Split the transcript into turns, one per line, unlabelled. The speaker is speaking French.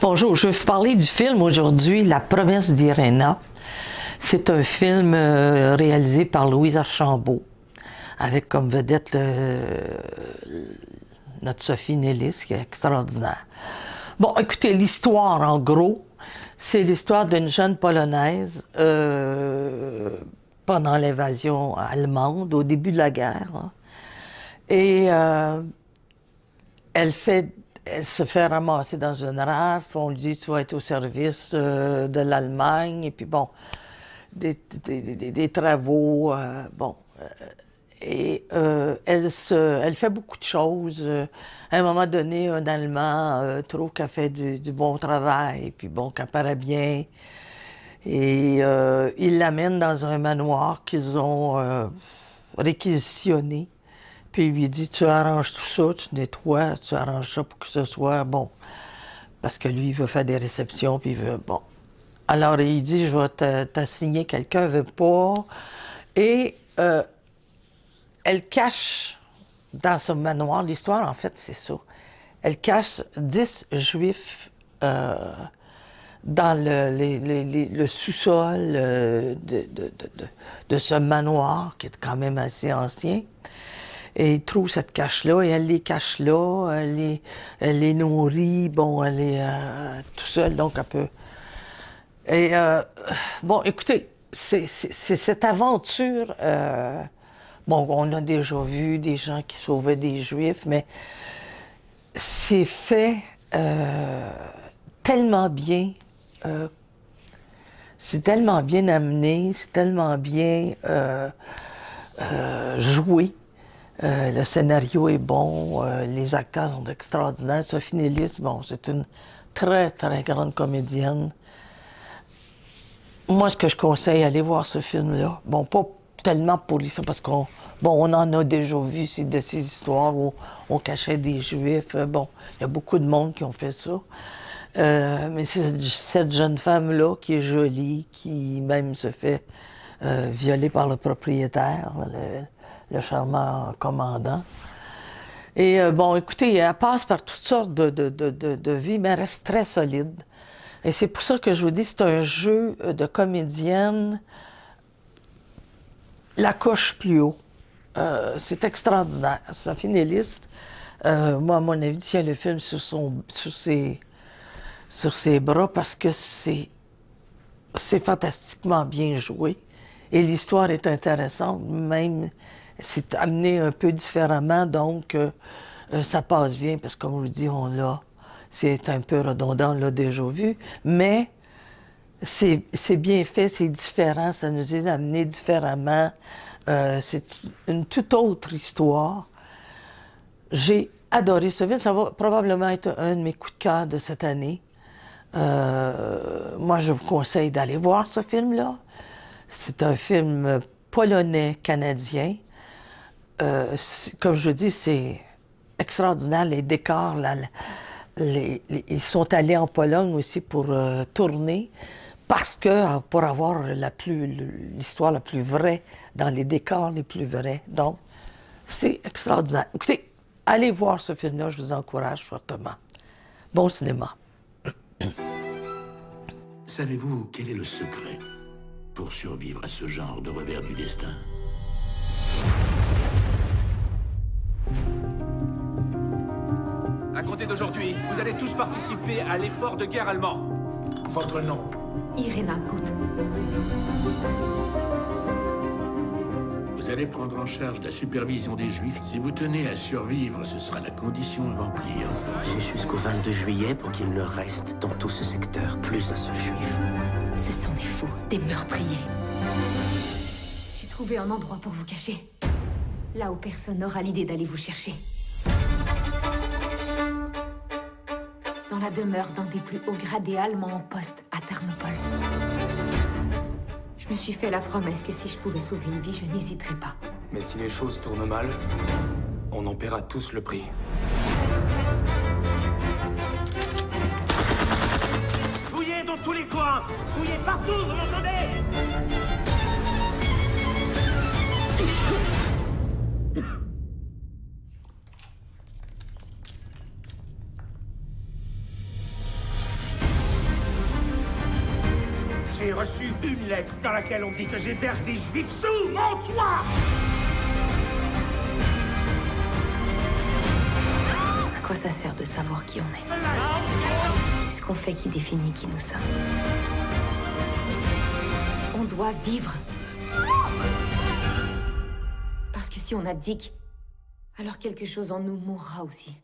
Bonjour, je vais vous parler du film aujourd'hui, La promesse d'Irena. C'est un film réalisé par Louise Archambault, avec comme vedette notre Sophie Nélis, qui est extraordinaire. Bon, écoutez, l'histoire, en gros, c'est l'histoire d'une jeune Polonaise pendant l'invasion allemande, au début de la guerre. Hein. Et elle se fait ramasser dans une rafle. On lui dit, tu vas être au service de l'Allemagne. Et puis bon, des travaux, elle fait beaucoup de choses. À un moment donné, un Allemand trouve qu'elle fait du bon travail, puis bon, qu'elle paraît bien. Et il l'amène dans un manoir qu'ils ont réquisitionné. Puis il lui dit, tu arranges tout ça, tu nettoies, tu arranges ça pour que ce soit bon. Parce que lui, il veut faire des réceptions, puis il veut, bon. Alors, il dit, je vais t'assigner quelqu'un, elle veut pas. Et elle cache dans ce manoir, l'histoire, en fait, c'est ça. Elle cache 10 Juifs dans le sous-sol de ce manoir, qui est quand même assez ancien. Et il trouve cette cache-là, et elle les cache là, elle les nourrit, bon, elle est tout seule, donc un peu. Et bon, écoutez, c'est cette aventure, bon, on a déjà vu des gens qui sauvaient des Juifs, mais c'est fait tellement bien, c'est tellement bien amené, c'est tellement bien joué. Le scénario est bon, les acteurs sont extraordinaires. Sophie Nélis, bon, c'est une très, très grande comédienne. Moi, ce que je conseille, allez voir ce film-là. Bon, pas tellement pour l'histoire, parce qu'on on en a déjà vu de ces histoires où on cachait des Juifs. Bon, il y a beaucoup de monde qui ont fait ça. Mais c'est cette jeune femme-là qui est jolie, qui même se fait violer par le propriétaire, le charmant commandant. Et bon, écoutez, elle passe par toutes sortes de vies, mais elle reste très solide. Et c'est pour ça que je vous dis, c'est un jeu de comédienne la coche plus haut. C'est extraordinaire. Sophie Nélis, moi, à mon avis, tient le film sur ses bras parce que c'est fantastiquement bien joué. Et l'histoire est intéressante, même c'est amené un peu différemment, donc ça passe bien, parce que comme je vous dis, c'est un peu redondant, on l'a déjà vu, mais c'est bien fait, c'est différent, ça nous est amené différemment. C'est une toute autre histoire. J'ai adoré ce film, ça va probablement être un de mes coups de cœur de cette année. Moi, je vous conseille d'aller voir ce film-là. C'est un film polonais-canadien. Comme je dis, c'est extraordinaire, les décors. Ils sont allés en Pologne aussi pour tourner, parce que pour avoir l'histoire la plus vraie, dans les décors les plus vrais. Donc, c'est extraordinaire. Écoutez, allez voir ce film-là, je vous encourage fortement. Bon cinéma.
Savez-vous quel est le secret pour survivre à ce genre de revers du destin?
À compter d'aujourd'hui, vous allez tous participer à l'effort de guerre allemand.
Votre nom?
Irena Gut.
Vous allez prendre en charge la supervision des Juifs. Si vous tenez à survivre, ce sera la condition à remplir.
J'ai jusqu'au 22 juillet pour qu'il ne reste dans tout ce secteur plus un seul Juif.
Ce sont des fous, des meurtriers. J'ai trouvé un endroit pour vous cacher. Là où personne n'aura l'idée d'aller vous chercher. Dans la demeure d'un des plus hauts gradés allemands en poste à Tarnopol. Je me suis fait la promesse que si je pouvais sauver une vie, je n'hésiterais pas.
Mais si les choses tournent mal, on en paiera tous le prix.
Fouillez dans tous les coins! Fouillez partout, vous m'entendez? J'ai reçu une lettre dans laquelle on dit que j'héberge des juifs sous mon toit.
À quoi ça sert de savoir qui on est? C'est ce qu'on fait qui définit qui nous sommes. On doit vivre. Parce que si on abdique, alors quelque chose en nous mourra aussi.